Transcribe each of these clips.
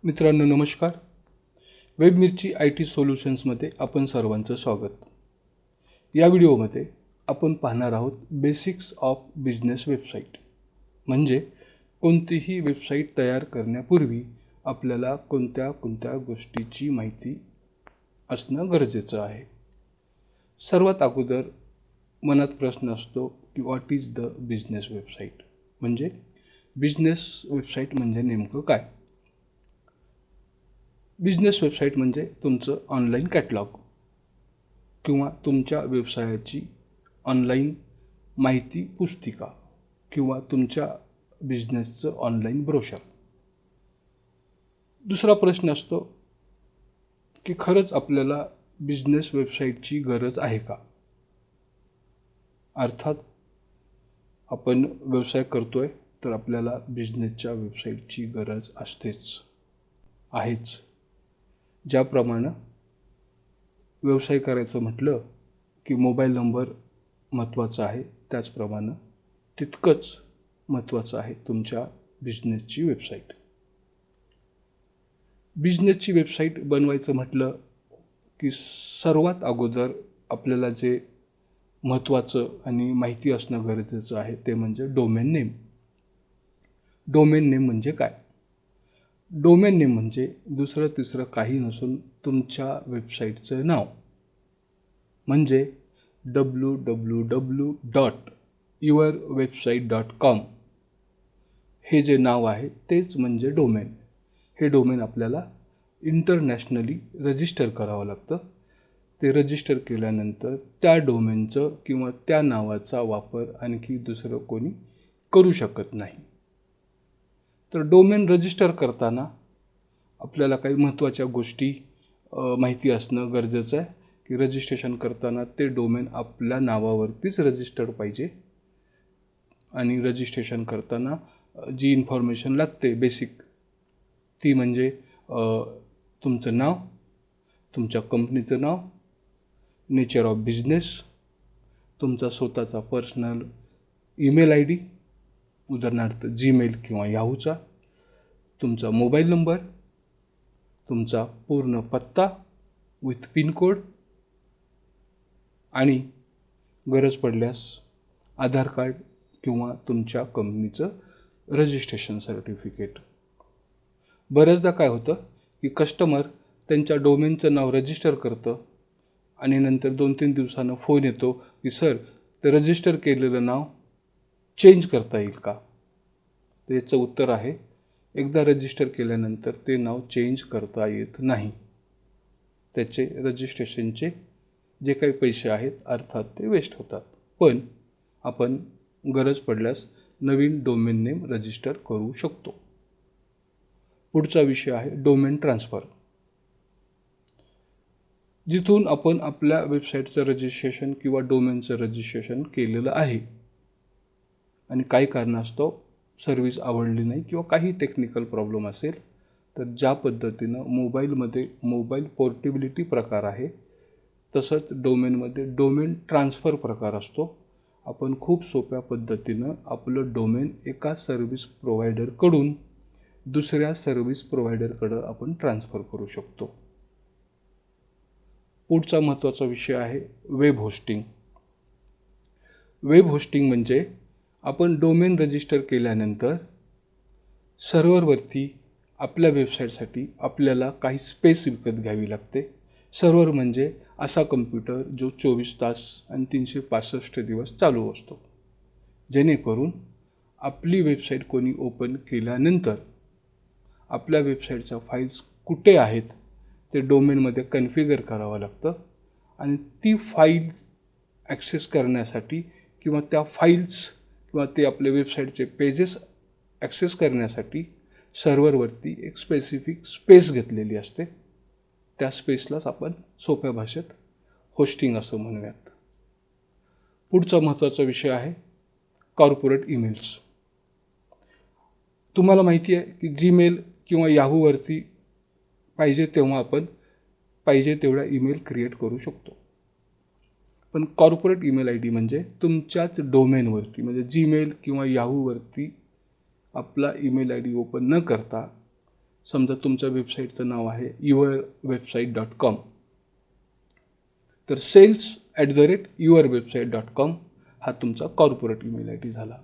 मित्रांनो नमस्कार. वेबमिरची IT सोल्युशन्समध्ये आपण सर्वांचं स्वागत. या व्हिडिओमध्ये आपण पाहणार आहोत बेसिक्स ऑफ बिझनेस वेबसाईट. म्हणजे कोणतीही वेबसाईट तयार करण्यापूर्वी आपल्याला कोणत्या कोणत्या गोष्टीची माहिती असणं गरजेचं आहे. सर्वात अगोदर मनात प्रश्न असतो की what is the business website. म्हणजे बिझनेस वेबसाईट म्हणजे नेमकं काय. बिझनेस वेबसाईट म्हणजे तुमचं ऑनलाईन कॅटलॉग किंवा तुमच्या व्यवसायाची ऑनलाईन माहिती पुस्तिका किंवा तुमच्या बिझनेसचं ऑनलाईन ब्रोशर. दुसरा प्रश्न असतो की खरंच आपल्याला बिझनेस वेबसाईटची गरज आहे का. अर्थात आपण व्यवसाय करतोय तर आपल्याला बिझनेसच्या वेबसाईटची गरज आहेच. ज्याप्रमाणे व्यवसाय करायचं म्हटलं की मोबाईल नंबर महत्त्वाचा आहे, त्याचप्रमाणे तितकंच महत्त्वाचं आहे तुमच्या बिझनेसची वेबसाईट. बिझनेसची वेबसाईट बनवायचं म्हटलं की सर्वात अगोदर आपल्याला जे महत्त्वाचं आणि माहिती असणं गरजेचं आहे ते म्हणजे डोमेन नेम. डोमेन नेम म्हणजे काय. डोमेन नेम म्हणजे दुसरं तिसरं काही नसून तुमच्या वेबसाईटचं नाव. म्हणजे www.yourwebsite.com हे जे नाव आहे तेच म्हणजे डोमेन. हे डोमेन आपल्याला इंटरनॅशनली रजिस्टर करावं लागतं. ते रजिस्टर केल्यानंतर त्या डोमेनचं किंवा त्या नावाचा वापर आणखी दुसरं कोणी करू शकत नाही. तर डोमेन रजिस्टर करताना आपल्याला काही महत्त्वाच्या गोष्टी माहिती असणं गरजेचं आहे की रजिस्ट्रेशन करताना ते डोमेन आपल्या नावावरतीच रजिस्टर्ड पाहिजे. आणि रजिस्ट्रेशन करताना जी इन्फॉर्मेशन लागते बेसिक ती म्हणजे तुमचं नाव, तुमच्या कंपनीचं नाव, नेचर ऑफ बिझनेस, तुमचा स्वतःचा पर्सनल ईमेल ID उदाहरणार्थ जीमेल किंवा याहूचा, तुमचा मोबाईल नंबर, तुमचा पूर्ण पत्ता विथ पिनकोड आणि गरज पडल्यास आधार कार्ड किंवा तुमच्या कंपनीचं रजिस्ट्रेशन सर्टिफिकेट. बऱ्याचदा काय होतं की कस्टमर त्यांच्या डोमेनचं नाव रजिस्टर करतं आणि नंतर 2-3 दिवसानं फोन येतो की सर ते रजिस्टर केलेलं नाव चेंज करता येईल का. तर याचं उत्तर आहे एकदा रजिस्टर केल्यानंतर ते नाव चेंज करता येत नाही. त्याचे रजिस्ट्रेशनचे जे काही पैसे आहेत अर्थात ते वेस्ट होतात. पण आपण गरज पडल्यास नवीन डोमेन नेम रजिस्टर करू शकतो. पुढचा विषय आहे डोमेन ट्रान्सफर. जिथून आपण आपल्या वेबसाईटचं रजिस्ट्रेशन किंवा डोमेनचं रजिस्ट्रेशन केलेलं आहे आणि काही कारणास्तव सर्व्हिस आवडली नाही किंवा काही टेक्निकल प्रॉब्लेम असेल तर ज्या पद्धतीनं मोबाईलमध्ये मोबाईल पोर्टेबिलिटी प्रकार आहे तसंच डोमेनमध्ये डोमेन ट्रान्सफर प्रकार असतो. आपण खूप सोप्या पद्धतीनं आपलं डोमेन एका सर्व्हिस प्रोव्हायडरकडून दुसऱ्या सर्व्हिस प्रोव्हायडरकडं आपण ट्रान्सफर करू शकतो. पुढचा महत्त्वाचा विषय आहे वेब होस्टिंग. वेब होस्टिंग म्हणजे आपण डोमेन रजिस्टर केल्यानंतर सर्व्हरवरती आपल्या वेबसाईटसाठी आपल्याला काही स्पेस विकत घ्यावी लागते. सर्व्हर म्हणजे असा कम्प्युटर जो 24 तास आणि 365 दिवस चालू असतो, जेणेकरून आपली वेबसाईट कोणी ओपन केल्यानंतर आपल्या वेबसाईटच्या फाईल्स कुठे आहेत ते डोमेनमध्ये कन्फिगर करावं लागतं आणि ती फाईल ॲक्सेस करण्यासाठी किंवा त्या फाईल्स किंवा ते आपल्या वेबसाईटचे पेजेस ॲक्सेस करण्यासाठी सर्व्हरवरती एक स्पेसिफिक स्पेस घेतलेली असते. त्या स्पेसलाच आपण सोप्या भाषेत होस्टिंग असं म्हणूयात. पुढचा महत्त्वाचा विषय आहे कॉर्पोरेट ईमेल्स. तुम्हाला माहिती आहे की जीमेल किंवा याहूवरती पाहिजे तेव्हा आपण पाहिजे तेवढा ईमेल क्रिएट करू शकतो. पण कॉर्पोरेट ईमेल ID म्हणजे तुमच्याच डोमेनवरती म्हणजे जीमेल किंवा याहूवरती आपला ईमेल ID ओपन न करता समजा तुमच्या वेबसाईटचं नाव आहे yourwebsite.com, तर sales@yourwebsite.com हा तुमचा कॉर्पोरेट ईमेल आय डी झाला,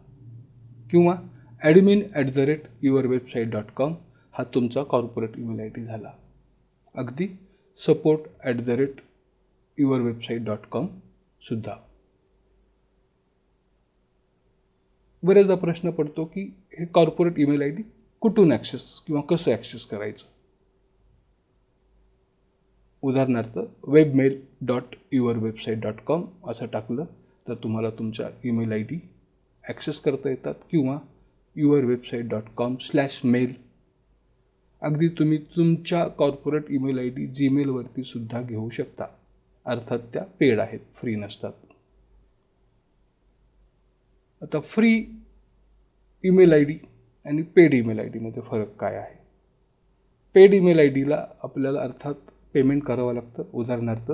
किंवा admin@yourwebsite.com हा तुमचा कॉर्पोरेट ईमेल आय डी झाला. अगदी support@yourwebsite.com सुद्धा. बरेचदा प्रश्न पडतो की हे कॉर्पोरेट ईमेल आय डी कुठून ॲक्सेस किंवा कसं ॲक्सेस करायचं. उदाहरणार्थ webmail.yourwebsite.com असं टाकलं तर तुम्हाला तुमच्या ईमेल आय डी ॲक्सेस करता येतात, किंवा yourwebsite.com/mail. अगदी तुम्ही तुमच्या कॉर्पोरेट ईमेल आय डी जीमेलवरती सुद्धा घेऊ शकता. अर्थात त्या पेड आहेत, फ्री नसतात. आता फ्री ईमेल आय डी आणि पेड ईमेल आय डीमध्ये फरक काय आहे? पेड ईमेल आय डीला आपल्याला अर्थात पेमेंट करावं लागतं. उदाहरणार्थ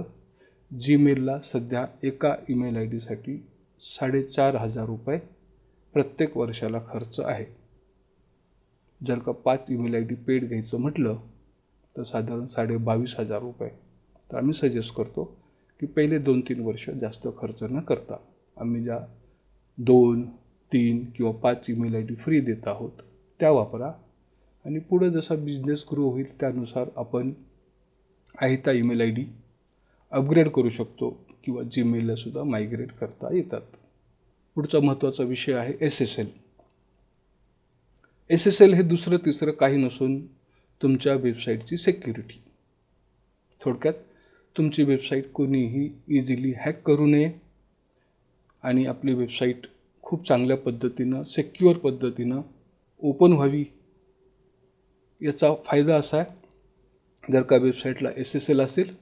जीमेलला सध्या एका ईमेल आय डीसाठी 4,500 रुपये प्रत्येक वर्षाला खर्च आहे. जर का 5 ईमेल आय डी पेड घ्यायचं म्हटलं तर साधारण 22,500 रुपये. तर आम्ही सजेस्ट करतो की पहिले 2-3 वर्ष जास्त खर्च न करता आम्ही ज्या 2, 3 किंवा 5 ईमेल आय डी फ्री देत आहोत त्या वापरा, आणि पुढं जसा बिझनेस ग्रो होईल त्यानुसार आपण आहे त्या ईमेल आय डी अपग्रेड करू शकतो, किंवा जीमेलला सुद्धा मायग्रेट करता येतात. पुढचा महत्त्वाचा विषय आहे SSL. SSL हे दुसरं तिसरं काही नसून तुमच्या वेबसाईटची सिक्युरिटी. थोडक्यात तुमची वेबसाईट कोणीही इझिली हॅक करू नये आणि आपली वेबसाईट खूप चांगल्या पद्धतीनं सिक्युअर पद्धतीनं ओपन व्हावी. याचा फायदा असा आहे, जर का वेबसाईटला SSL असेल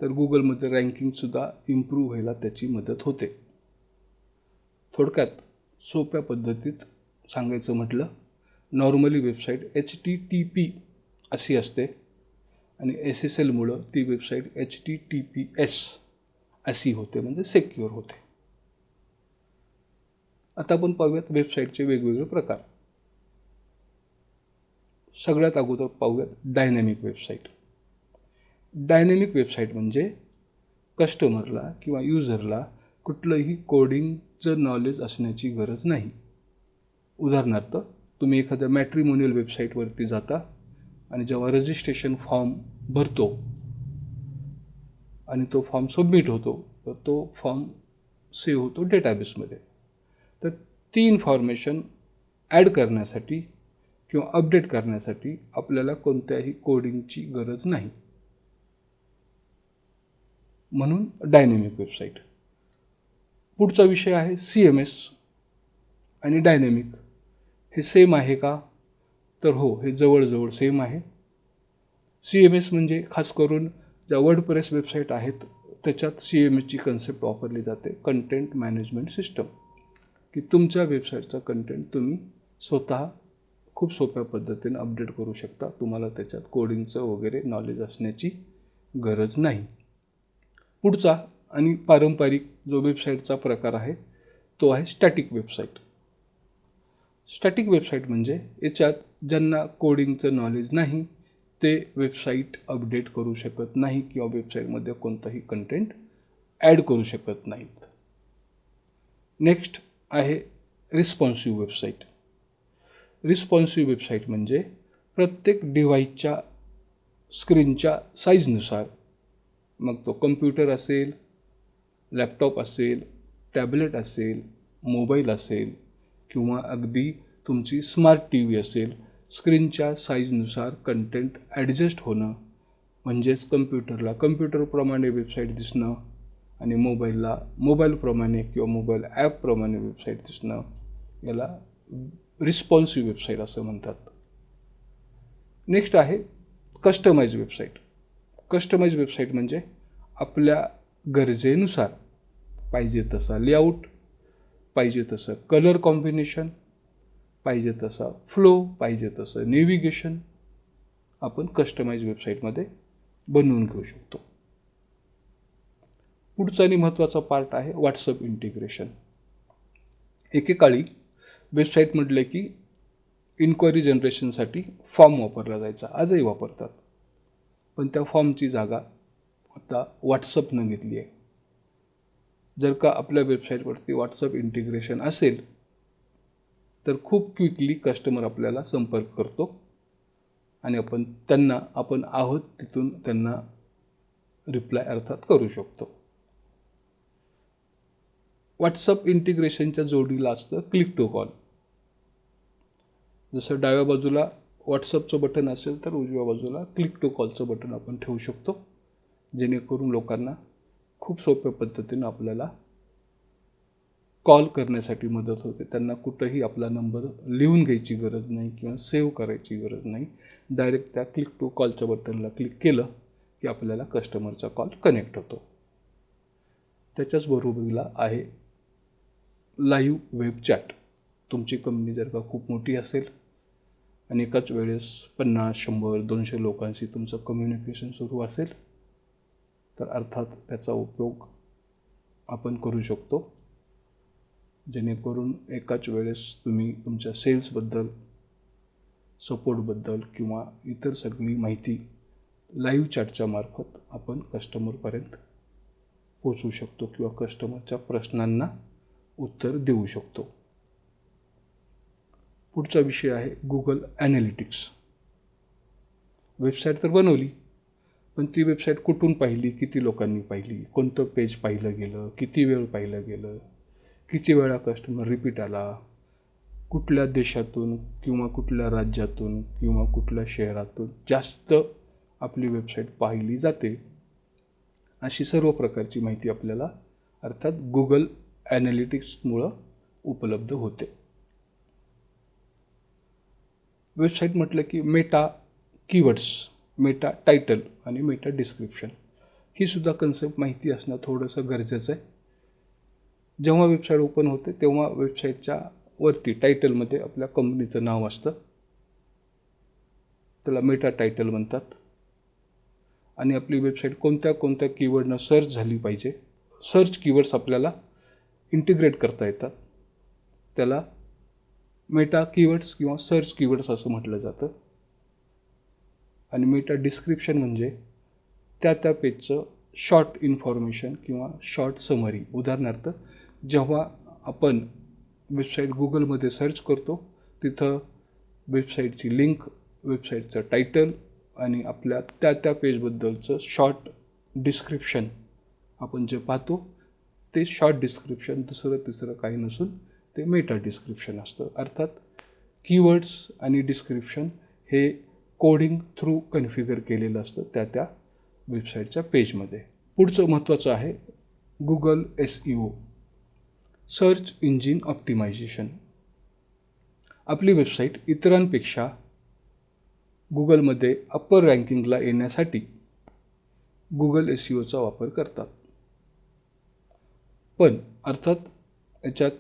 तर गुगलमध्ये रँकिंगसुद्धा इम्प्रूव्ह व्हायला त्याची मदत होते. थोडक्यात सोप्या पद्धतीत सांगायचं म्हटलं, नॉर्मली वेबसाईट HTTP अशी असते आणि SSLमुळं ती वेबसाईट HTTPS अशी होते, म्हणजे सिक्युअर होते. आता आपण पाहूयात वेबसाईटचे वेगवेगळे प्रकार. सगळ्यात अगोदर पाहूयात डायनॅमिक वेबसाईट. डायनॅमिक वेबसाईट म्हणजे कस्टमरला किंवा युजरला कुठलंही कोडिंगचं नॉलेज असण्याची गरज नाही. उदाहरणार्थ तुम्ही एखाद्या मॅट्रिमोनियल वेबसाईटवरती जाता आणि जेव्हा रजिस्ट्रेशन फॉर्म भरतो आणि तो फॉर्म सबमिट होतो तर तो फॉर्म सेव्ह होतो डेटाबेसमध्ये. तर ती इन्फॉर्मेशन ॲड करण्यासाठी किंवा अपडेट करण्यासाठी आपल्याला कोणत्याही कोडिंगची गरज नाही. म्हणून डायनॅमिक वेबसाईट. पुढचा विषय आहे CMS आणि डायनॅमिक. हे सेम आहे का? तर हो, हे जवळजवळ सेम आहे. CMS म्हणजे खास करून ज्या वर्डप्रेस वेबसाईट आहेत त्याच्यात CMSची कन्सेप्ट वापरली जाते, कंटेंट मॅनेजमेंट सिस्टम, की तुमच्या वेबसाईटचा कंटेंट तुम्ही स्वतः खूप सोप्या पद्धतीने अपडेट करू शकता. तुम्हाला त्याच्यात कोडिंगचं वगैरे नॉलेज असण्याची गरज नाही. पुढचा आणि पारंपरिक जो वेबसाईटचा प्रकार आहे तो आहे स्टॅटिक वेबसाईट. स्टॅटिक वेबसाईट म्हणजे याच्यात ज्यांना कोडिंगचं नॉलेज नाही ते वेबसाईट अपडेट करू शकत नाही किंवा वेबसाईटमध्ये कोणताही कंटेंट ॲड करू शकत नाहीत. नेक्स्ट आहे रिस्पॉन्सिव्ह वेबसाईट. रिस्पॉन्सिव्ह वेबसाईट म्हणजे प्रत्येक डिव्हाइसच्या स्क्रीनच्या साईजनुसार, मग तो कम्प्युटर असेल, लॅपटॉप असेल, टॅबलेट असेल, मोबाईल असेल किंवा अगदी तुमची स्मार्ट TV असेल, स्क्रीनच्या साईजनुसार कंटेंट ॲडजस्ट होणं, म्हणजेच कम्प्युटरला कम्प्युटरप्रमाणे वेबसाईट दिसणं आणि मोबाईलला मोबाईलप्रमाणे किंवा मोबाईल ॲपप्रमाणे वेबसाईट दिसणं, याला रिस्पॉन्सिव्ह वेबसाईट असं म्हणतात. नेक्स्ट आहे कस्टमाइज वेबसाईट. कस्टमाइज वेबसाईट म्हणजे आपल्या गरजेनुसार पाहिजे तसा लेआउट, पाहिजे तसं कलर कॉम्बिनेशन, पाहिजे तसा फ्लो, पाहिजे तसं नेव्हिगेशन आपण कस्टमाइज वेबसाईटमध्ये बनवून घेऊ शकतो. पुढचा आणि महत्त्वाचा पार्ट आहे व्हॉट्सअप इंटिग्रेशन. एकेकाळी वेबसाईट म्हटलं की इन्क्वायरी जनरेशनसाठी फॉर्म वापरला जायचा, आजही वापरतात. पण त्या फॉर्मची जागा आता व्हॉट्सअपनं घेतली आहे. जर का आपल्या वेबसाईटवरती व्हॉट्सअप इंटिग्रेशन असेल तर खूप क्विकली कस्टमर आपल्याला संपर्क करतो आणि आपण आहोत तिथून त्यांना रिप्लाय अर्थात करू शकतो. व्हॉट्सअप इंटिग्रेशनच्या जोडीला असतं क्लिक टू कॉल. जसं डाव्या बाजूला व्हॉट्सअपचं बटन असेल तर उजव्या बाजूला क्लिक टू कॉलचं बटन आपण ठेवू शकतो, जेणेकरून लोकांना खूप सोप्या पद्धतीनं आपल्याला कॉल करण्यासाठी मदत होते. त्यांना कुठंही आपला नंबर लिहून घ्यायची गरज नाही किंवा सेव्ह करायची गरज नाही. डायरेक्ट त्या क्लिक टू कॉलच्या बटनला क्लिक केलं की आपल्याला कस्टमरचा कॉल कनेक्ट होतो. त्याच्याच बरोबरीला आहे लाईव्ह वेब चॅट. तुमची कंपनी जर का खूप मोठी असेल आणि एकाच वेळेस 50, 100, 200 लोकांशी तुमचं कम्युनिकेशन सुरू असेल तर अर्थात त्याचा उपयोग आपण करू शकतो, जेणेकरून एकाच वेळेस तुम्ही तुमच्या सेल्सबद्दल, सपोर्टबद्दल किंवा इतर सगळी माहिती लाईव्ह चॅटच्या मार्फत आपण कस्टमरपर्यंत पोचवू शकतो किंवा कस्टमरच्या प्रश्नांना उत्तर देऊ शकतो. पुढचा विषय आहे गुगल ॲनालिटिक्स. वेबसाईट तर बनवली, पण ती वेबसाईट कुठून पाहिली, किती लोकांनी पाहिली, कोणतं पेज पाहिलं गेलं, किती वेळ पाहिलं गेलं, किती वेळा कस्टमर रिपीट आला, कुठल्या देशातून किंवा कुठल्या राज्यातून किंवा कुठल्या शहरातून जास्त आपली वेबसाईट पाहिली जाते, अशी सर्व प्रकारची माहिती आपल्याला अर्थात गुगल ॲनालिटिक्समुळं उपलब्ध होते. वेबसाईट म्हटलं की मेटा कीवर्ड्स, मेटा टायटल आणि मेटा डिस्क्रिप्शन ही सुद्धा कन्सेप्ट माहिती असणं थोडंसं गरजेचं आहे. जेव्हा वेबसाईट ओपन होते तेव्हा वेबसाईटच्या वरती टायटलमध्ये आपल्या कंपनीचं नाव असतं, त्याला मेटा टायटल म्हणतात. आणि आपली वेबसाईट कोणत्या कोणत्या कीवर्डनं सर्च झाली पाहिजे, सर्च कीवर्ड्स आपल्याला इंटिग्रेट करता येतात, त्याला मेटा कीवर्ड्स किंवा सर्च कीवर्ड्स असं म्हटलं जातं. आणि मेटा डिस्क्रिप्शन म्हणजे त्या पेजचं शॉर्ट इन्फॉर्मेशन किंवा शॉर्ट समरी. उदाहरणार्थ, जेव्हा आपण वेबसाईट गुगलमध्ये सर्च करतो तिथं वेबसाईटची लिंक, वेबसाईटचं टायटल आणि आपल्या त्या पेजबद्दलचं शॉर्ट डिस्क्रिप्शन आपण जे पाहतो ते शॉर्ट डिस्क्रिप्शन दुसरं तिसरं काही नसून ते मेटा डिस्क्रिप्शन असतं. अर्थात कीवर्ड्स आणि डिस्क्रिप्शन हे कोडिंग थ्रू कन्फिगर केलेलं असतं त्या वेबसाईटच्या पेजमध्ये. पुढचं महत्त्वाचं आहे Google SEO, search engine optimisation. आपली वेबसाईट इतरांपेक्षा गुगलमध्ये अप्पर रँकिंगला येण्यासाठी गुगल SEOचा वापर करतात. पण अर्थात याच्यात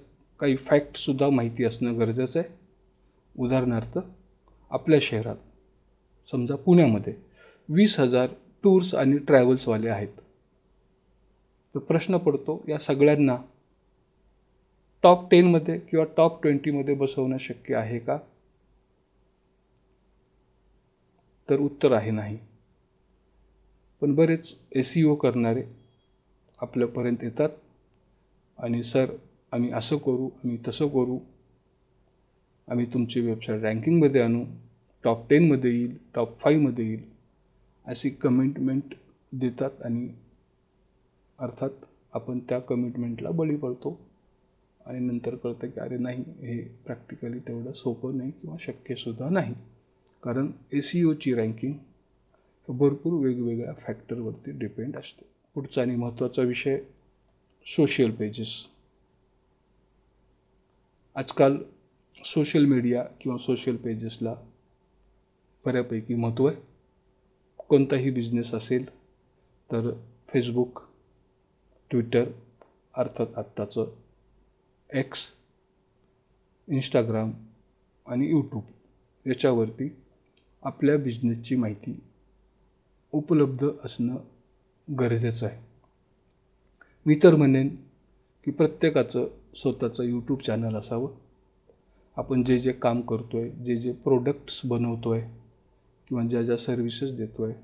काही फॅक्टसुद्धा माहिती असणं गरजेचं आहे. उदाहरणार्थ, आपल्या शहरात समजा पुण्यामध्ये 20,000 टूर्स आणि ट्रॅव्हल्सवाले आहेत. तर प्रश्न पडतो, या सगळ्यांना टॉप 10मध्ये किंवा टॉप 20मध्ये बसवणं शक्य आहे का? तर उत्तर आहे नाही. पण बरेच SEO करणारे आपल्यापर्यंत येतात आणि सर, आम्ही असं करू, आम्ही तसं करू, आम्ही तुमची वेबसाईट रँकिंगमध्ये आणू, टॉप 10मध्ये येईल, टॉप 5मध्ये येईल, अशी कमिटमेंट देतात. आणि अर्थात आपण त्या कमिटमेंटला बळी पडतो आणि नंतर कळतं की अरे नाही, हे प्रॅक्टिकली तेवढं सोपं नाही किंवा शक्यसुद्धा नाही. कारण SEOची रँकिंग भरपूर वेगवेगळ्या फॅक्टरवरती डिपेंड असते. पुढचा आणि महत्त्वाचा विषय सोशल पेजेस. आजकाल सोशल मीडिया किंवा सोशल पेजेसला बऱ्यापैकी महत्त्व आहे. कोणताही बिझनेस असेल तर फेसबुक, ट्विटर, अर्थात आत्ताचं X, इंस्टाग्राम आणि यूट्यूब याच्यावरती आपल्या बिझनेसची माहिती उपलब्ध असणं गरजेचं आहे. मी तर म्हणेन की प्रत्येकाचं स्वतःचं यूट्यूब चॅनल असावं. आपण जे जे काम करतो आहे, जे जे प्रोडक्ट्स बनवतो आहे किंवा ज्या ज्या सर्व्हिसेस देतो आहे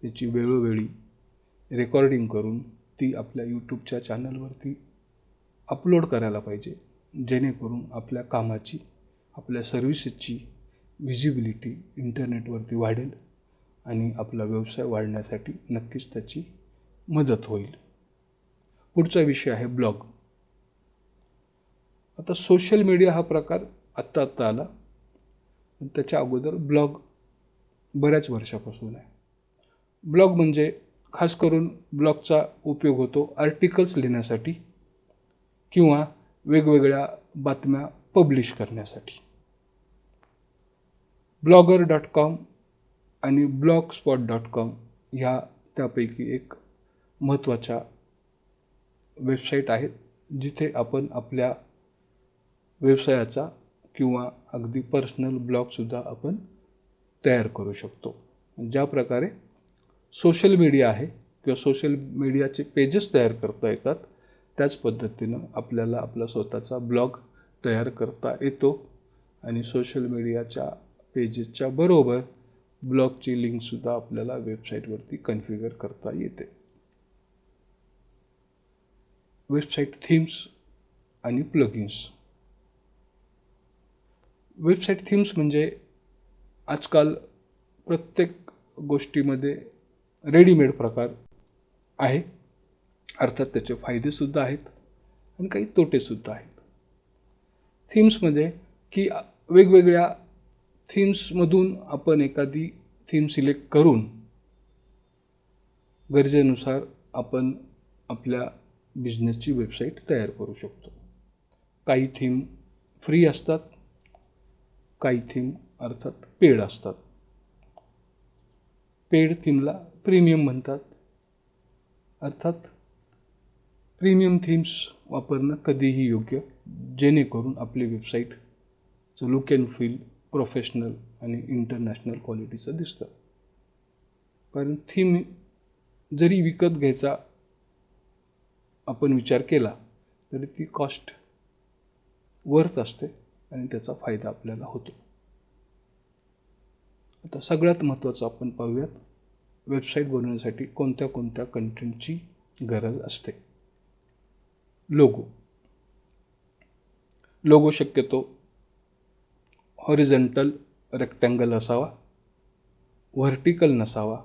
त्याची वेळोवेळी रेकॉर्डिंग करून ती आपल्या यूट्यूबच्या चॅनलवरती अपलोड करायला पाहिजे, जेणेकरून आपल्या कामाची, आपल्या सर्व्हिसेसची व्हिजिबिलिटी इंटरनेटवरती वाढेल आणि आपला व्यवसाय वाढण्यासाठी नक्कीच त्याची मदत होईल. पुढचा विषय आहे ब्लॉग. आता सोशल मीडिया हा प्रकार आत्ता आला, पण त्याच्या अगोदर ब्लॉग बऱ्याच वर्षापासून आहे. ब्लॉग म्हणजे खास करून ब्लॉगचा उपयोग होतो आर्टिकल्स लिहिण्यासाठी किंवा वेगवेगळ्या बातम्या पब्लिश करण्यासाठी. blogger.com आणि blogspot.com ह्या त्यापैकी एक महत्त्वाच्या वेबसाईट आहेत, जिथे आपण आपल्या व्यवसायाचा किंवा अगदी पर्सनल ब्लॉगसुद्धा आपण तयार करू शकतो. ज्या प्रकारे सोशल मीडिया आहे किंवा सोशल मीडियाचे पेजेस तयार करता येतात, त्याच पद्धतीनं आपल्याला आपला स्वतःचा ब्लॉग तयार करता येतो आणि सोशल मीडियाच्या पेजेसच्या बरोबर ब्लॉगची लिंकसुद्धा आपल्याला वेबसाईटवरती कन्फिगर करता येते. वेबसाईट थीम्स आणि प्लगिन्स. वेबसाईट थीम्स म्हणजे आजकाल प्रत्येक गोष्टीमध्ये रेडीमेड प्रकार आहे. अर्थात त्याचे फायदेसुद्धा आहेत आणि काही तोटेसुद्धा आहेत. थीम्समध्ये की वेगवेगळ्या थीम्समधून आपण एखादी थीम सिलेक्ट करून गरजेनुसार आपण आपल्या बिझनेसची वेबसाईट तयार करू शकतो. काही थीम फ्री असतात, काही थीम अर्थात पेड असतात. पेड थीमला प्रीमियम म्हणतात. अर्थात प्रीमियम थीम्स वापरणं कधीही योग्य, जेणेकरून आपली वेबसाईटचं लुक अँड फील प्रोफेशनल आणि इंटरनॅशनल क्वालिटीचं दिसतं. कारण थीम जरी विकत घ्यायचा आपण विचार केला तरी ती कॉस्ट वर्थ असते आणि त्याचा फायदा आपल्याला होतो. आता सगळ्यात महत्त्वाचं आपण पाहूयात, वेबसाईट बनवण्यासाठी कोणत्या कोणत्या कंटेंटची गरज असते. लोगो शक्यतो हॉरिझॉन्टल रेक्टँगल असावा, व्हर्टिकल नसावा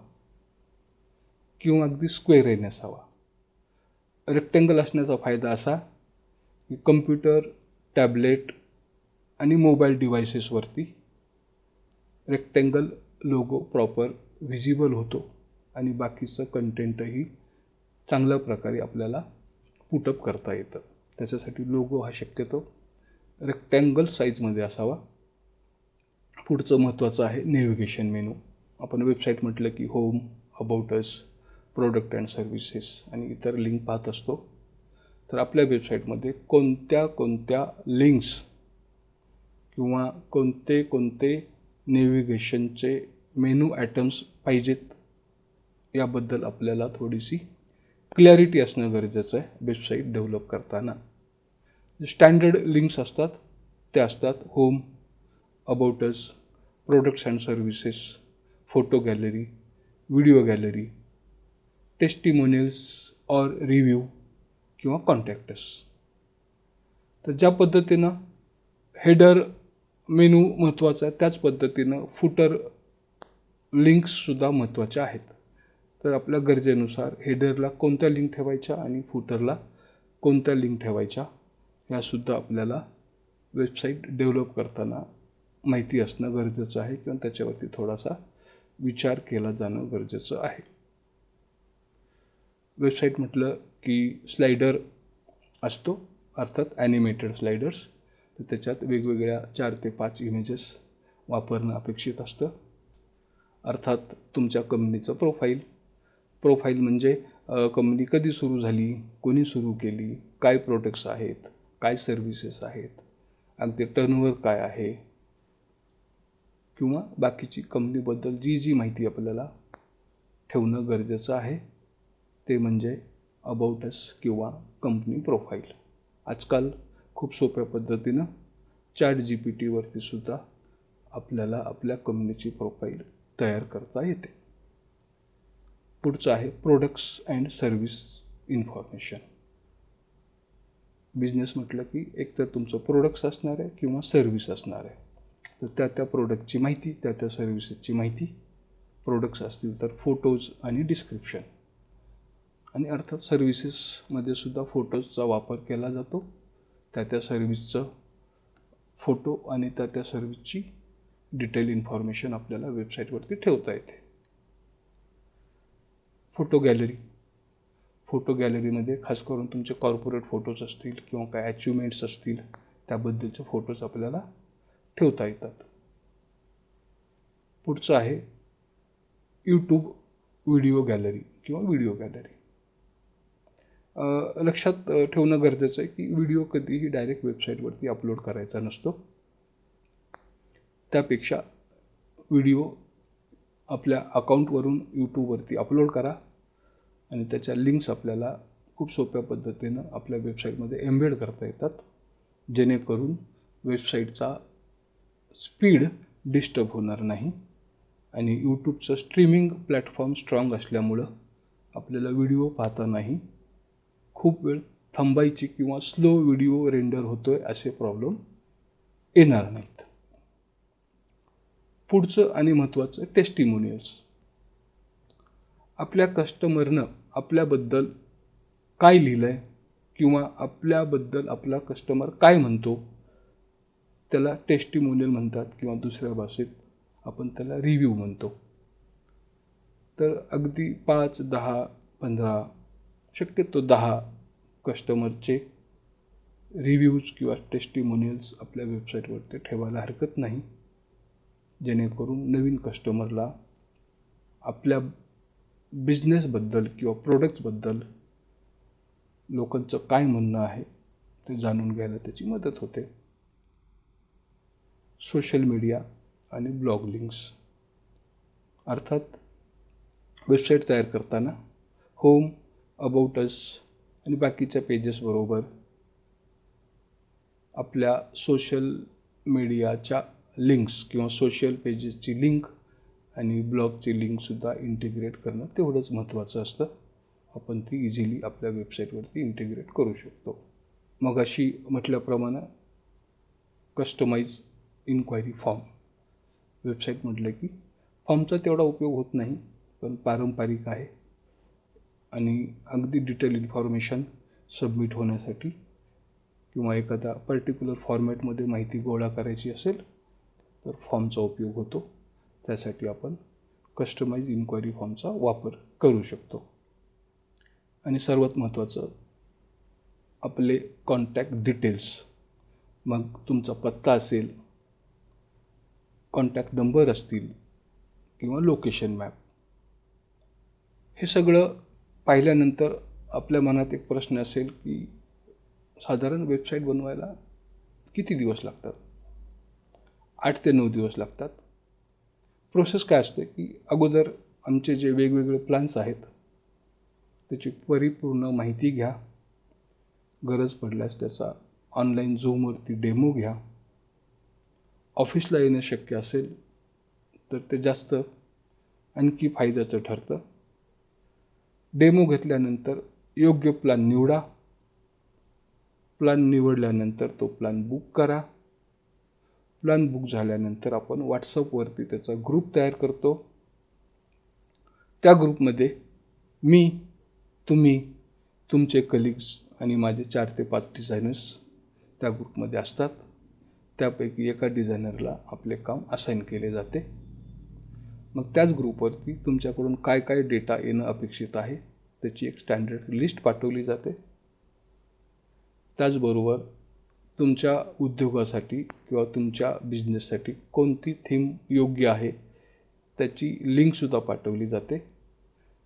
किंवा अगदी स्क्वेअरही नसावा. रेक्टँगल असण्याचा फायदा असा की कम्प्युटर, टॅबलेट आणि मोबाईल डिव्हायसेसवरती रेक्टँगल लोगो प्रॉपर व्हिजिबल होतो आणि बाकीचं कंटेंटही चांगल्या प्रकारे आपल्याला पुटअप करता येतं. त्याच्यासाठी लोगो हा शक्यतो रेक्टँगल साईजमध्ये असावा. पुढचं महत्त्वाचं आहे नेव्हिगेशन मेनू. आपण वेबसाईट म्हटलं की home, about us, product and services आणि इतर लिंक पाहत असतो. तर आपल्या वेबसाईटमध्ये कोणत्या कोणत्या लिंक्स किंवा कोणते कोणते नेव्हिगेशनचे मेनू ॲटम्स पाहिजेत याबद्दल आपल्याला थोडीशी क्लॅरिटी असणं गरजेचं आहे वेबसाईट डेव्हलप करताना. स्टँडर्ड लिंक्स असतात त्या असतात home, about us, products and services, photo gallery, video gallery, testimonials or review किंवा कॉन्टॅक्ट अस. तर ज्या पद्धतीनं हेडर मेनू महत्त्वाचा आहे, त्याच पद्धतीनं फुटर लिंक्ससुद्धा महत्त्वाच्या आहेत. तर आपल्या गरजेनुसार हेडरला कोणत्या लिंक ठेवायच्या आणि फुटरला कोणत्या लिंक ठेवायच्या यासुद्धा आपल्याला वेबसाईट डेव्हलप करताना माहिती असणं गरजेचं आहे किंवा त्याच्यावरती थोडासा विचार केला जाणं गरजेचं आहे. वेबसाईट म्हटलं की स्लायडर असतो, अर्थात ॲनिमेटेड स्लायडर्स. तर त्याच्यात वेगवेगळ्या 4 ते 5 इमेजेस वापरणं अपेक्षित असतं. अर्थात तुमच्या कंपनीचं प्रोफाईल म्हणजे कंपनी कधी सुरू झाली, कोणी सुरू केली, काय प्रोडक्ट्स आहेत, काय सर्व्हिसेस आहेत, अगदी टर्नओव्हर काय आहे किंवा बाकीची कंपनीबद्दल जी जी माहिती आपल्याला ठेवणं गरजेचं आहे ते म्हणजे अबाउट अस किंवा कंपनी प्रोफाईल. आजकाल खूप सोप्या पद्धतीनं ChatGPTवरती सुद्धा आपल्याला आपल्या कंपनीची प्रोफाईल तयार करता येते. पुढचं आहे products and service information. Business म्हटलं की एकतर तुमचं प्रोडक्ट्स असणार आहे किंवा सर्व्हिस असणार आहे. तर त्या प्रोडक्टची माहिती, त्या सर्व्हिसेसची माहिती. प्रोडक्ट्स असतील तर फोटोज आणि डिस्क्रिप्शन. आणि अर्थात सर्व्हिसेसमध्ये सुद्धा फोटोजचा वापर केला जातो. त्या सर्व्हिसचं फोटो आणि त्या सर्व्हिसची डिटेल इन्फॉर्मेशन आपल्याला वेबसाईटवरती ठेवता येते. Photo gallery. फोटो गॅलरीमध्ये खास करून तुमचे कॉर्पोरेट फोटोज असतील किंवा काय अचिव्हमेंट्स असतील त्याबद्दलचे फोटोज आपल्याला ठेवता येतात. पुढचं आहे यूट्यूब व्हिडिओ गॅलरी किंवा व्हिडिओ गॅलरी. लक्षात ठेवणं गरजेचं आहे की व्हिडिओ कधीही डायरेक्ट वेबसाईटवरती अपलोड करायचा नसतो. त्यापेक्षा व्हिडिओ आपल्या अकाउंटवरून यूट्यूबवरती अपलोड करा आणि त्याच्या लिंक्स आपल्याला खूप सोप्या पद्धतीनं आपल्या वेबसाईटमध्ये एम्बेड करता येतात, जेणेकरून वेबसाईटचा स्पीड डिस्टर्ब होणार नाही. आणि यूट्यूबचं स्ट्रीमिंग प्लॅटफॉर्म स्ट्रॉंग असल्यामुळं आपल्याला व्हिडिओ पाहतानाही खूप वेळ थांबायची किंवा स्लो व्हिडिओ रेंडर होतोय असे प्रॉब्लेम येणार नाहीत. पुढचं आणि महत्त्वाचं टेस्टिमोनियल्स. आपल्या कस्टमरनं आपल्याबद्दल काय लिहिलं आहे किंवा आपल्याबद्दल आपला कस्टमर काय म्हणतो त्याला टेस्टिमोनियल म्हणतात किंवा दुसऱ्या भाषेत आपण त्याला रिव्ह्यू म्हणतो. तर अगदी 5, 10, 15 शक्यतो 10 कस्टमरचे रिव्ह्यूज किंवा टेस्टिमोनियल्स आपल्या वेबसाईटवरती ठेवायला हरकत नाही, जेणेकरून नवीन कस्टमरला आपल्या बिझनेसबद्दल किंवा प्रोडक्ट्सबद्दल लोकांचं काय म्हणणं आहे ते जाणून घ्यायला त्याची मदत होते. सोशल मीडिया आणि ब्लॉग लिंक्स. अर्थात वेबसाईट तयार करताना होम, अबाउट अस आणि बाकीच्या पेजेसबरोबर आपल्या सोशल मीडियाच्या लिंक्स किंवा सोशल पेजेसची लिंक आणि ब्लॉगची लिंकसुद्धा इंटिग्रेट करणं तेवढंच महत्त्वाचं असतं. आपण ती इझिली आपल्या वेबसाईटवरती इंटिग्रेट करू शकतो. मगाशी म्हटल्याप्रमाणे कस्टमाइज इन्क्वायरी फॉर्म. वेबसाईट म्हटलं की फॉर्मचा तेवढा उपयोग होत नाही, पण पारंपरिक आहे आणि अगदी डिटेल इन्फॉर्मेशन सबमिट होण्यासाठी किंवा एखादा पर्टिक्युलर फॉर्मॅटमध्ये माहिती गोळा करायची असेल तर फॉर्मचा उपयोग होतो. त्यासाठी आपण कस्टमाइज इन्क्वायरी फॉर्मचा वापर करू शकतो. आणि सर्वात महत्त्वाचं आपले कॉन्टॅक्ट डिटेल्स. मग तुमचा पत्ता असेल, कॉन्टॅक्ट नंबर असतील किंवा लोकेशन मॅप. हे सगळं पाहिल्यानंतर आपल्या मनात एक प्रश्न असेल की साधारण वेबसाईट बनवायला किती दिवस लागतात? 8 ते 9 दिवस लागतात. प्रोसेस काय असते की अगोदर आमचे जे वेगवेगळे प्लॅन्स आहेत त्याची परिपूर्ण माहिती घ्या. गरज पडल्यास त्याचा ऑनलाईन झूमवरती डेमो घ्या. ऑफिसला येणं शक्य असेल तर ते जास्त आणखी फायद्याचं ठरतं. डेमो घेतल्यानंतर योग्य प्लॅन निवडा. प्लॅन निवडल्यानंतर तो प्लॅन बुक करा. प्लॅन बुक झाल्यानंतर आपण व्हॉट्सअपवरती त्याचा ग्रुप तयार करतो. त्या ग्रुपमध्ये मी, तुम्ही, तुमचे कलिग्स आणि माझे 4 ते 5 डिझायनर्स त्या ग्रुपमध्ये असतात. त्यापैकी एका डिझायनरला आपले काम असाईन केले जाते. मग त्याच ग्रुपवरती तुमच्याकडून काय काय डेटा येणं अपेक्षित आहे त्याची एक स्टँडर्ड लिस्ट पाठवली जाते. त्याचबरोबर तुमच्या उद्योगासाठी किंवा तुमच्या बिझनेससाठी कोणती थीम योग्य आहे त्याची लिंकसुद्धा पाठवली जाते.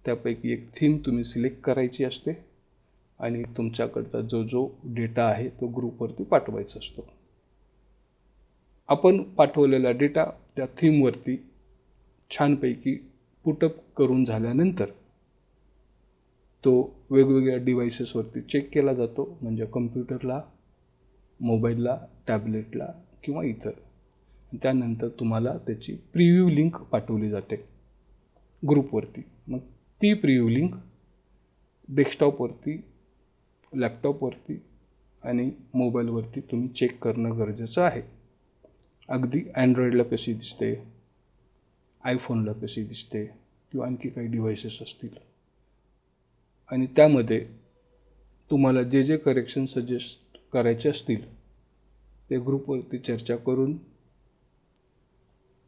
त्यापैकी एक थीम तुम्ही सिलेक्ट करायची असते आणि तुमच्याकडचा जो डेटा आहे तो ग्रुपवरती पाठवायचा असतो. आपण पाठवलेला डेटा त्या थीमवरती छानपैकी पुटअप करून झाल्यानंतर तो वेगवेगळ्या डिव्हाइसेसवरती चेक केला जातो. म्हणजे कम्प्युटरला, मोबाईलला, टॅबलेटला किंवा इतर. त्यानंतर तुम्हाला त्याची प्रिव्ह्यू लिंक पाठवली जाते ग्रुपवरती. मग ती प्रिव्ह्यू लिंक डेस्कटॉपवरती, लॅपटॉपवरती आणि मोबाईलवरती तुम्ही चेक करणं गरजेचं आहे. अगदी अँड्रॉईडला कशी दिसते, आयफोनला कशी दिसते किंवा आणखी काही डिव्हायसेस असतील, आणि त्यामध्ये तुम्हाला जे जे करेक्शन सजेस्ट करायचे असतील ते ग्रुपवरती चर्चा करून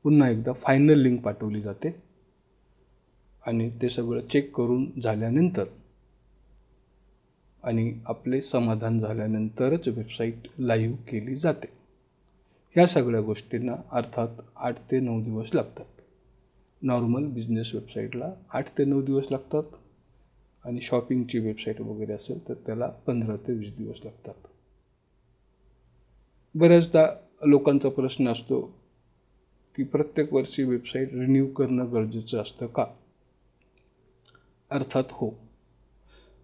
पुन्हा एकदा फायनल लिंक पाठवली जाते. आणि ते सगळं चेक करून झाल्यानंतर आणि आपले समाधान झाल्यानंतरच वेबसाईट लाईव्ह केली जाते. ह्या सगळ्या गोष्टींना अर्थात 8 ते 9 दिवस लागतात. नॉर्मल बिझनेस वेबसाईटला 8 ते 9 दिवस लागतात आणि शॉपिंगची वेबसाईट वगैरे असेल तर त्याला 15 ते 20 दिवस लागतात. बऱ्याचदा लोकांचा प्रश्न असतो की प्रत्येक वर्षी वेबसाईट रिन्यू करणं गरजेचं असतं का? अर्थात हो.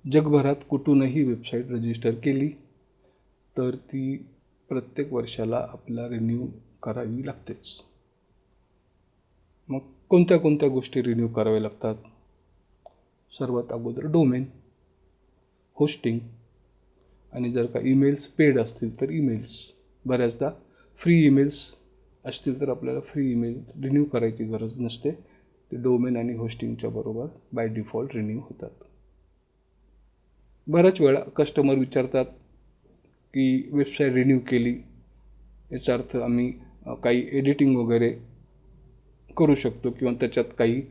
जगभरात कुठूनही वेबसाईट रजिस्टर केली तर ती प्रत्येक वर्षाला आपल्याला रिन्यू करावी लागतेच. मग कोणत्या कोणत्या गोष्टी रिन्यू कराव्या लागतात? सर्वात अगोदर डोमेन, होस्टिंग, आणि जर का ईमेल्स पेड असतील तर ईमेल्स. बऱ्याचदा फ्री ईमेल्स असतील तर आपल्याला फ्री ईमेल रिन्यू करायची गरज नसते. ते डोमेन आणि होस्टिंगच्या बरोबर बाय डिफॉल्ट रिन्यू होतात. बऱ्याच वेळा कस्टमर विचारतात की वेबसाईट रिन्यू केली, याचा अर्थ आम्ही काही एडिटिंग वगैरे करू शकतो किंवा त्याच्यात काही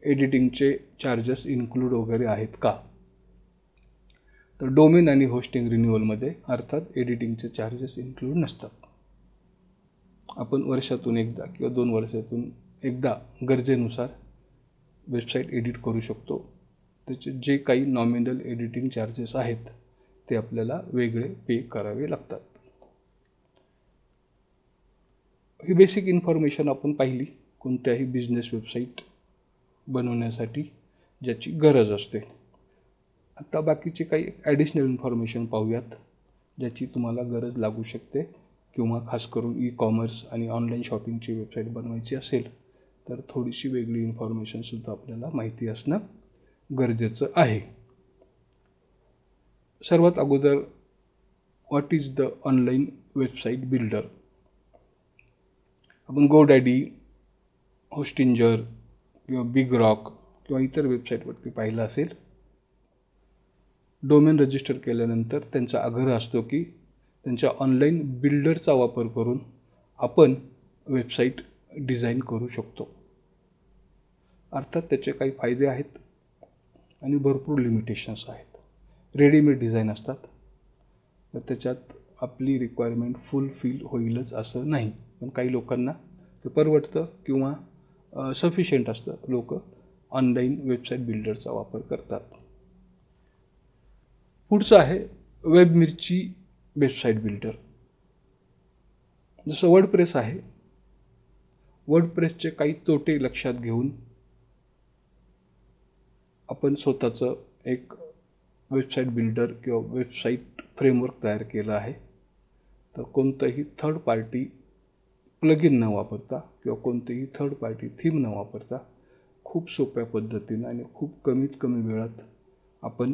एडिटिंगचे चार्जेस इन्क्लूड वगैरे आहेत का? तर डोमेन आणि होस्टिंग रिन्युअलमध्ये अर्थात एडिटिंगचे चार्जेस इन्क्लूड नसतात. आपण वर्षातून एकदा किंवा 2 वर्षातून एकदा गरजेनुसार वेबसाईट एडिट करू शकतो. त्याचे जे काही नॉमिनल एडिटिंग चार्जेस आहेत ते आपल्याला वेगळे पे करावे लागतात. ही बेसिक इन्फॉर्मेशन आपण पाहिली कोणत्याही बिझनेस वेबसाईट बनवण्यासाठी ज्याची गरज असते. आता बाकीचे काही ॲडिशनल इन्फॉर्मेशन पाहूयात ज्याची तुम्हाला गरज लागू शकते, किंवा खास करून ई-कॉमर्स आणि ऑनलाईन शॉपिंगची वेबसाईट बनवायची असेल तर थोडीशी वेगळी इन्फॉर्मेशनसुद्धा आपल्याला माहिती असणं गरजेचं आहे. सर्वात अगोदर what is the online website builder? आपण GoDaddy, होस्टिंजर किंवा बिग रॉक किंवा इतर वेबसाईटवरती पाहिलं असेल. डोमेन रजिस्टर केल्यानंतर त्यांचा आग्रह असतो की त्यांच्या ऑनलाईन बिल्डरचा वापर करून आपण वेबसाईट डिझाईन करू शकतो. अर्थात त्याचे काही फायदे आहेत आणि भरपूर लिमिटेशन्स आहेत. रेडीमेड डिझाईन असतात तर त्याच्यात आपली रिक्वायरमेंट फुलफिल होईलच असं नाही, पण काही लोकांना ते परवडतं किंवा सफिशियंट असतं. लोक ऑनलाईन वेबसाईट बिल्डरचा वापर करतात. पुढचं आहे वेबमिर्ची वेबसाईट बिल्डर. जसं वर्डप्रेस आहे, वर्डप्रेसचे काही तोटे लक्षात घेऊन आपण स्वतःचं एक वेबसाईट बिल्डर किंवा वेबसाईट फ्रेमवर्क तयार केलं आहे. तर कोणतंही थर्ड पार्टी प्लगइन न वापरता किंवा कोणतेही थर्ड पार्टी थीम न वापरता खूप सोप्या पद्धतीनं आणि खूप कमीत कमी वेळात आपण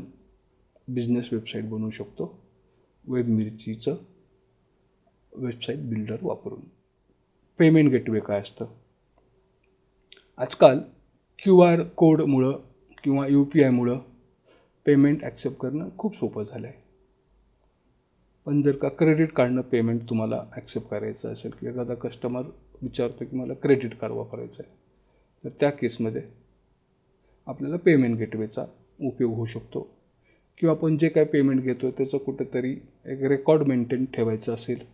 बिझनेस वेबसाईट बनवू शकतो वेबमिर्चीचं वेबसाईट बिल्डर वापरून. पेमेंट गेटवे काय असतं? आजकाल QR कोडमुळं किंवा UPIमुळं पेमेंट ॲक्सेप्ट करणं खूप सोपं झालं आहे. पण जर का क्रेडिट कार्डनं पेमेंट तुम्हाला ॲक्सेप्ट करायचं असेल की एखादा कस्टमर विचारतो की मला क्रेडिट कार्ड वापरायचं आहे, तर त्या केसमध्ये आपल्याला पेमेंट गेटवेचा उपयोग होऊ शकतो. किंवा आपण जे काय पेमेंट घेतो त्याचं कुठेतरी एक रेकॉर्ड मेंटेन ठेवायचं असेल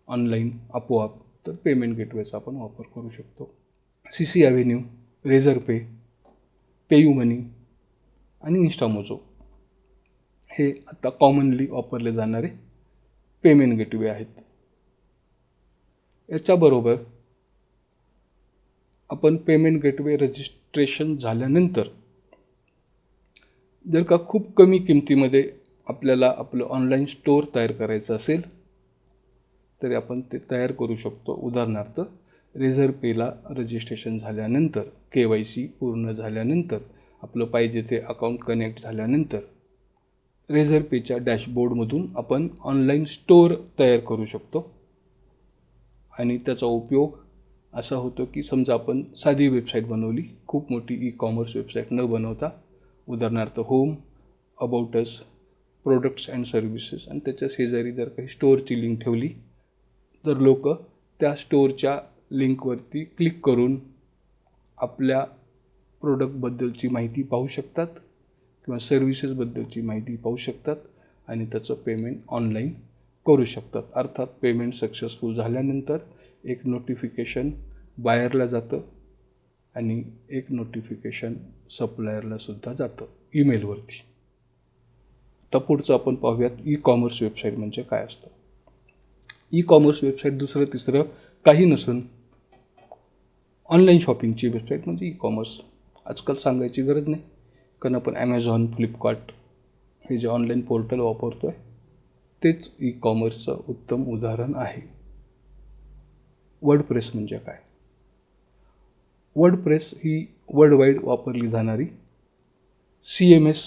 ऑनलाईन आपोआप, तर पेमेंट गेटवेचा आपण वापर करू शकतो. CC ॲव्हेन्यू, रेझरपे, पेयूमनी आणि इन्स्टामोजो हे आता कॉमनली वापरले जाणारे पेमेंट गेटवे आहेत. याच्याबरोबर आपण पेमेंट गेटवे रजिस्ट्रेशन झाल्यानंतर जर का खूप कमी किमतीमध्ये आपल्याला आपलं ऑनलाईन स्टोअर तयार करायचं असेल तरी आपण ते तयार करू शकतो. उदाहरणार्थ रेझर पेला रजिस्ट्रेशन झाल्यानंतर, KYC पूर्ण झाल्यानंतर, आपलं पाहिजे ते अकाउंट कनेक्ट झाल्यानंतर रेझर पेच्या डॅशबोर्डमधून आपण ऑनलाईन स्टोअर तयार करू शकतो. आणि त्याचा उपयोग असा होतो की समजा आपण साधी वेबसाईट बनवली, खूप मोठी ई-कॉमर्स वेबसाईट न बनवता, उदाहरणार्थ home, about us, products and services, आणि त्याच्या शेजारी जर काही स्टोअरची लिंक ठेवली तर लोक त्या स्टोअरच्या लिंकवरती क्लिक करून आपल्या प्रोडक्टबद्दलची माहिती पाहू शकतात किंवा सर्व्हिसेसबद्दलची माहिती पाहू शकतात आणि त्याचं पेमेंट ऑनलाईन करू शकतात. अर्थात पेमेंट सक्सेसफुल झाल्यानंतर एक नोटिफिकेशन बायरला जातं आणि एक नोटिफिकेशन सप्लायरलासुद्धा जातं ईमेलवरती. तर पुढचं आपण पाहूयात ई-कॉमर्स वेबसाईट म्हणजे काय असतं. ई-कॉमर्स वेबसाईट दुसरं तिसरं काही नसून ऑनलाईन शॉपिंगची वेबसाईट म्हणजे ई-कॉमर्स. आजकाल सांगायची गरज नाही, कारण आपण ॲमेझॉन, फ्लिपकार्ट हे जे ऑनलाईन पोर्टल वापरतो आहे तेच ई-कॉमर्सचं उत्तम उदाहरण आहे. वर्डप्रेस म्हणजे काय? वर्डप्रेस ही वर्ल्डवाईड वापरली जाणारी CMS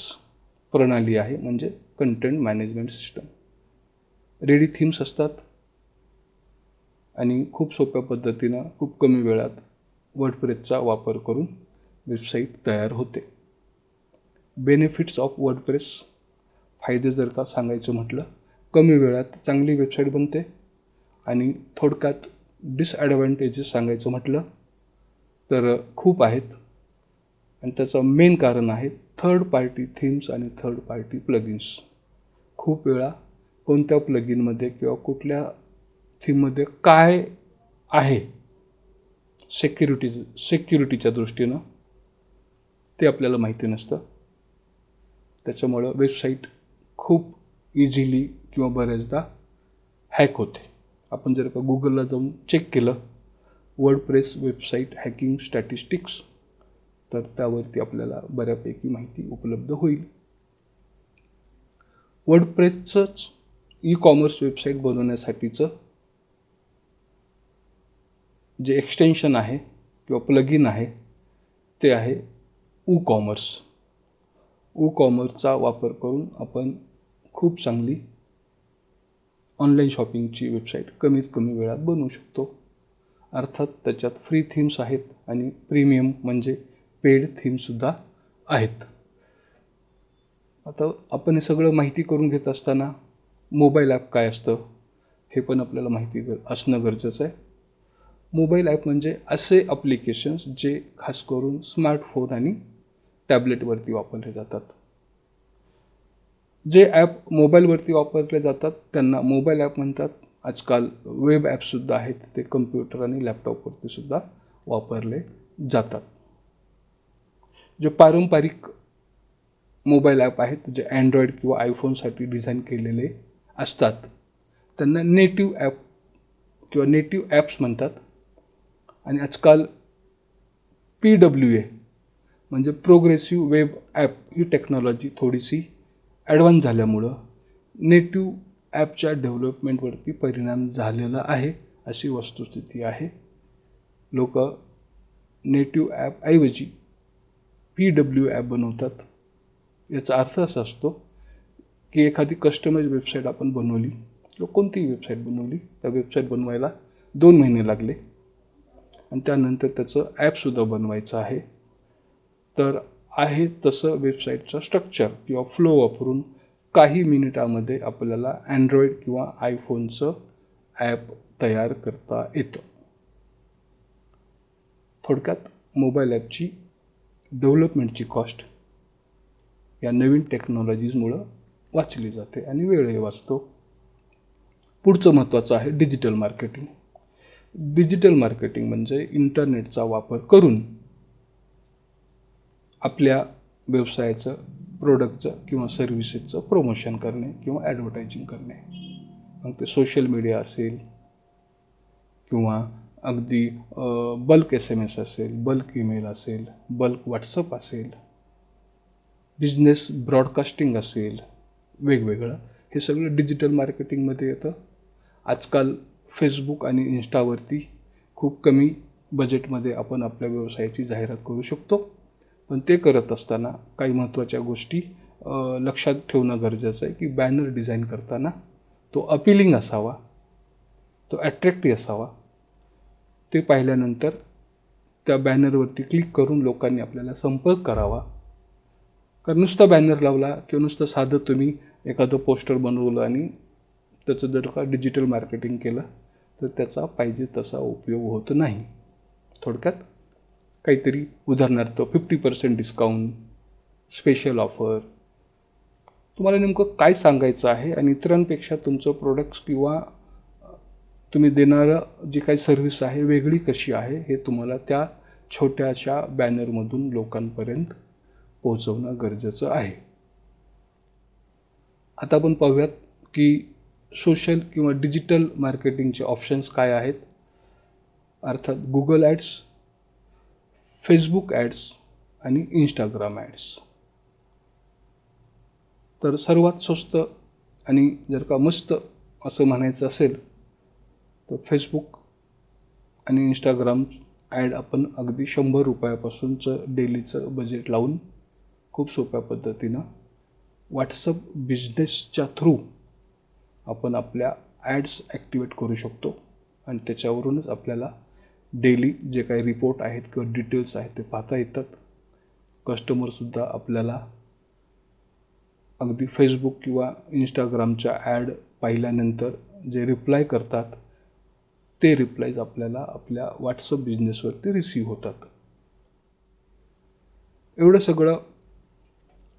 प्रणाली आहे, म्हणजे content management system. Ready themes असतात आणि खूप सोप्या पद्धतीनं खूप कमी वेळात वर्डप्रेसचा वापर करून वेबसाईट तयार होते. बेनिफिट्स ऑफ वर्डप्रेस, फायदे जर का सांगायचं म्हटलं, कमी वेळात चांगली वेबसाईट बनते. आणि थोडक्यात डिसॲडव्हान्टेजेस सांगायचं म्हटलं तर खूप आहेत, आणि त्याचं मेन कारण आहे थर्ड पार्टी थीम्स आणि थर्ड पार्टी प्लगिन्स. खूप वेळा कोणत्या प्लगिनमध्ये किंवा कुठल्या थीममध्ये काय आहे सिक्युरिटीच्या दृष्टीनं ते आपल्याला माहिती नसतं. त्याच्यामुळं वेबसाईट खूप इझिली किंवा बऱ्याचदा हॅक होते. आपण जर का गुगलला जाऊन चेक केलं वर्डप्रेस वेबसाईट हॅकिंग स्टॅटिस्टिक्स, तर त्यावरती आपल्याला बऱ्यापैकी माहिती उपलब्ध होईल. वर्डप्रेसचंच ई-कॉमर्स वेबसाईट बनवण्यासाठीचं जे एक्सटेन्शन आहे किंवा प्लगिन आहे ते आहे WooCommerce. WooCommerceचा वापर करून आपण खूप चांगली ऑनलाईन शॉपिंगची वेबसाईट कमीत कमी वेळात बनवू शकतो. अर्थात त्याच्यात फ्री थीम्स आहेत आणि प्रीमियम म्हणजे पेड थीमसुद्धा आहेत. आता आपण हे सगळं माहिती करून घेत असताना मोबाईल ॲप काय असतं हे पण आपल्याला माहिती असणं गरजेचं आहे. मोबाईल ॲप म्हणजे असे ॲप्लिकेशन्स जे खास करून स्मार्टफोन आणि टॅबलेटवरती वापरले जातात. जे ॲप मोबाईलवरती वापरले जातात त्यांना मोबाईल ॲप म्हणतात. आजकाल वेब ॲपसुद्धा आहेत, ते कम्प्युटर आणि लॅपटॉपवरती सुद्धा वापरले जातात. जे पारंपरिक मोबाईल ॲप आहेत जे अँड्रॉईड किंवा आयफोनसाठी डिझाईन केलेले असतात त्यांना नेटिव्ह ॲप किंवा नेटिव्ह ॲप्स म्हणतात. आणि आजकाल PWA म्हणजे प्रोग्रेसिव्ह वेब ॲप ही टेक्नॉलॉजी थोडीशी ॲडव्हान्स झाल्यामुळं नेटिव्ह ॲपच्या डेव्हलपमेंटवरती परिणाम झालेला आहे अशी वस्तुस्थिती आहे. लोक नेटिव्ह ॲपऐवजी PWA ॲप बनवतात. याचा अर्थ असा असतो की एखादी कस्टमाइज वेबसाईट आपण बनवली किंवा कोणतीही वेबसाईट बनवली, त्या वेबसाईट बनवायला 2 महिने लागले आणि त्यानंतर त्याचं ॲपसुद्धा बनवायचं आहे. तर आहे तसं वेबसाईटचं स्ट्रक्चर किंवा फ्लो वापरून काही मिनिटामध्ये आपल्याला अँड्रॉईड किंवा आयफोनचं ॲप तयार करता येतं. थोडक्यात मोबाईल ॲपची डेव्हलपमेंटची कॉस्ट या नवीन टेक्नॉलॉजीजमुळं वाचली जाते आणि वेळही वाचतो. पुढचं महत्त्वाचं आहे डिजिटल मार्केटिंग. डिजिटल मार्केटिंग म्हणजे इंटरनेटचा वापर करून आपल्या व्यवसायाचं, प्रोडक्टचं किंवा सर्व्हिसेसचं प्रमोशन करणे किंवा ॲडव्हर्टायझिंग करणे. मग ते सोशल मीडिया असेल किंवा अगदी बल्क SMS असेल, बल्क ईमेल असेल, बल्क व्हॉट्सअप असेल, बिझनेस ब्रॉडकास्टिंग असेल, वेगवेगळं हे सगळं डिजिटल मार्केटिंगमध्ये येतं. आजकाल फेसबुक आणि इन्स्टावरती खूप कमी बजेटमध्ये आपण आपल्या व्यवसायाची जाहिरात करू शकतो. पण ते करत असताना काही महत्त्वाच्या गोष्टी लक्षात ठेवणं गरजेचं आहे की बॅनर डिझाईन करताना तो अपीलिंग असावा, तो ॲट्रॅक्टिव्ह असावा. ते पाहिल्यानंतर त्या बॅनरवरती क्लिक करून लोकांनी आपल्याला संपर्क करावा. कारण नुसता बॅनर लावला किंवा नुसतं साधं तुम्ही एखादं पोस्टर बनवलं आणि त्याचं जर का डिजिटल मार्केटिंग केलं तर त्याचा पाहिजे तसा उपयोग होत नाही. थोडक्यात काहीतरी उदाहरणार्थ 50% डिस्काउंट, स्पेशल ऑफर, तुम्हाला नेमकं काय सांगायचं आहे आणि इतरांपेक्षा तुमचं प्रोडक्ट्स किंवा तुम्ही देणारं जी काही सर्व्हिस आहे वेगळी कशी आहे हे तुम्हाला त्या छोट्याशा बॅनरमधून लोकांपर्यंत पोहोचवणं गरजेचं आहे. आता आपण पाहूयात की सोशल किंवा डिजिटल मार्केटिंगचे ऑप्शन्स काय आहेत. अर्थात गुगल ॲड्स, फेसबुक ॲड्स आणि इंस्टाग्राम ॲड्स. तर सर्वात स्वस्त आणि जर का मस्त असं म्हणायचं असेल तर फेसबुक आणि इंस्टाग्राम ॲड आपण अगदी 100 रुपयापासूनचं डेलीचं बजेट लावून खूप सोप्या पद्धतीनं व्हॉट्सअप बिझनेसच्या थ्रू आपण आपल्या ॲड्स ॲक्टिवेट करू शकतो आणि त्याच्यावरूनच आपल्याला डेली जे काही रिपोर्ट आहेत किंवा डिटेल्स आहेत ते पाहता येतात. कस्टमरसुद्धा आपल्याला अगदी फेसबुक किंवा इंस्टाग्रामच्या ॲड पाहिल्यानंतर जे रिप्लाय करतात ते रिप्लायज आपल्याला आपल्या व्हॉट्सअप बिझनेसवरती रिसीव्ह होतात. एवढं सगळं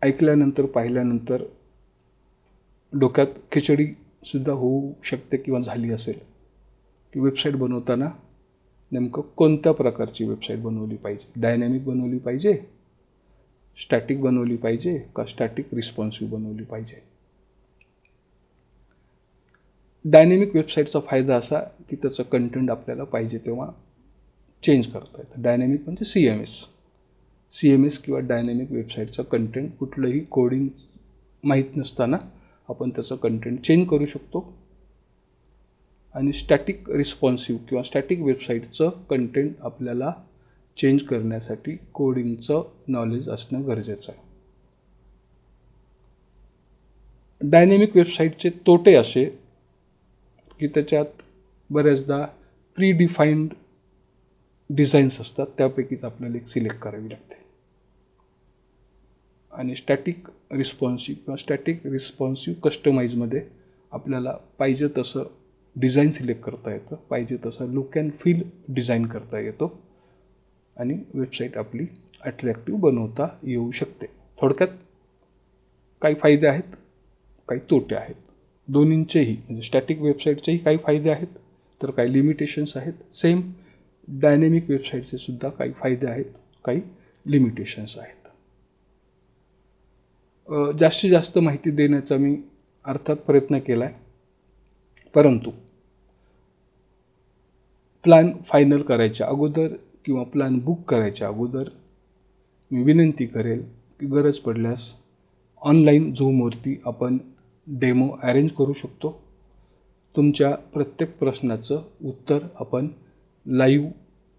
ऐकल्यानंतर पाहिल्यानंतर डोक्यात खिचडीसुद्धा होऊ शकते किंवा झाली असेल की वेबसाईट बनवताना नेमकं कोणत्या प्रकारची वेबसाईट बनवली पाहिजे. डायनॅमिक बनवली पाहिजे, स्टॅटिक बनवली पाहिजे का स्टॅटिक रिस्पॉन्सिव्ह बनवली पाहिजे. डायनॅमिक वेबसाईटचा फायदा असा की त्याचं कंटेंट आपल्याला पाहिजे तेव्हा चेंज करता येतं. डायनॅमिक म्हणजे CMS किंवा डायनॅमिक वेबसाईटचं कंटेंट कुठलंही कोडिंग माहीत नसताना आपण त्याचं कंटेंट चेंज करू शकतो. आणि स्टॅटिक रिस्पॉन्सिव्ह किंवा स्टॅटिक वेबसाईटचं कंटेंट आपल्याला चेंज करण्यासाठी कोडिंगचं नॉलेज असणं गरजेचं आहे. डायनॅमिक वेबसाईटचे तोटे असे की त्याच्यात बऱ्याचदा प्री डिफाईन्ड डिझाईन्स असतात, त्यापैकीच आपल्याला एक सिलेक्ट करावी लागते. आणि स्टॅटिक रिस्पॉन्सिव्ह कस्टमाइजमध्ये आपल्याला पाहिजे तसं डिझाईन सिलेक्ट करता येतं, पाहिजे तसं लुक अँड फील डिझाईन करता येतो आणि वेबसाईट आपली अट्रॅक्टिव्ह बनवता येऊ शकते. थोडक्यात काही फायदे आहेत, काही तोटे आहेत. दोन्हींचेही म्हणजे स्टॅटिक वेबसाईटचेही काही फायदे आहेत तर काही लिमिटेशन्स आहेत. सेम डायनॅमिक वेबसाईटचे सुद्धा काही फायदे आहेत, काही लिमिटेशन्स आहेत. जास्तीत जास्त माहिती देण्याचा मी अर्थात प्रयत्न केला आहे, परंतु प्लॅन फायनल करायच्या अगोदर किंवा प्लॅन बुक करायच्या अगोदर मी विनंती करेल की गरज पडल्यास ऑनलाईन झूमवरती आपण डेमो अरेंज करू शकतो. तुमच्या प्रत्येक प्रश्नाचं उत्तर आपण लाईव्ह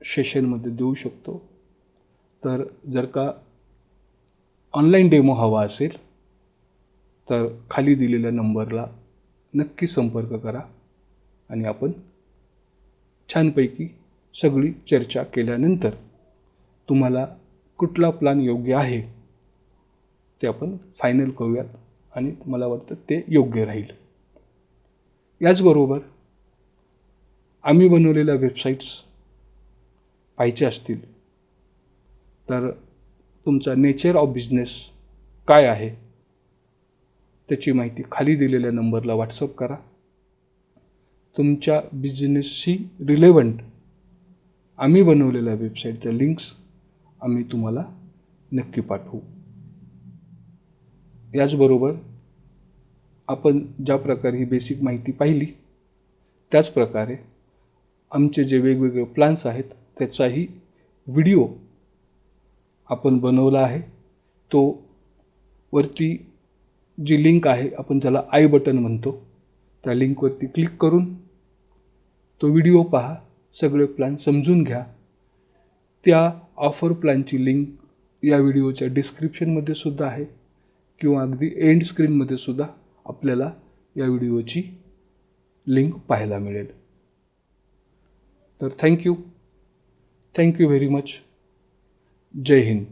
सेशनमध्ये देऊ शकतो. तर जर का ऑनलाईन डेमो हवा असेल तर खाली दिलेल्या नंबरला नक्की संपर्क करा आणि आपण छानपैकी सगळी चर्चा केल्यानंतर तुम्हाला कुठला प्लॅन योग्य आहे ते आपण फायनल करूयात आणि मला वाटतं ते योग्य राहील. याचबरोबर आम्ही बनवलेल्या वेबसाईट्स पाहिजे असतील तर तुमचा नेचर ऑफ बिझनेस काय आहे त्याची माहिती खाली दिलेल्या नंबरला व्हॉट्सअप करा. तुमच्या बिझनेसशी रिलेव्हंट आम्ही बनवलेल्या वेबसाईटच्या लिंक्स आम्ही तुम्हाला नक्की पाठवू. याचबरोबर आपण ज्या प्रकारे ही बेसिक माहिती पाहिली त्याच प्रकारे आमचे जे वेगवेगळे प्लॅन्स आहेत त्याचाही व्हिडिओ आपण बनवला आहे. तो वरती जी लिंक आहे आपण ज्याला आय बटन म्हणतो त्या लिंकवरती क्लिक करून तो व्हिडिओ पहा, सगळे प्लॅन समजून घ्या. त्या ऑफर प्लॅनची लिंक या व्हिडिओच्या डिस्क्रिप्शनमध्ये सुद्धा आहे किंवा अगदी एंड स्क्रीनमध्ये सुद्धा आपल्याला या व्हिडिओची लिंक पाहायला मिळेल. तर थँक्यू व्हेरी मच. जय हिंद.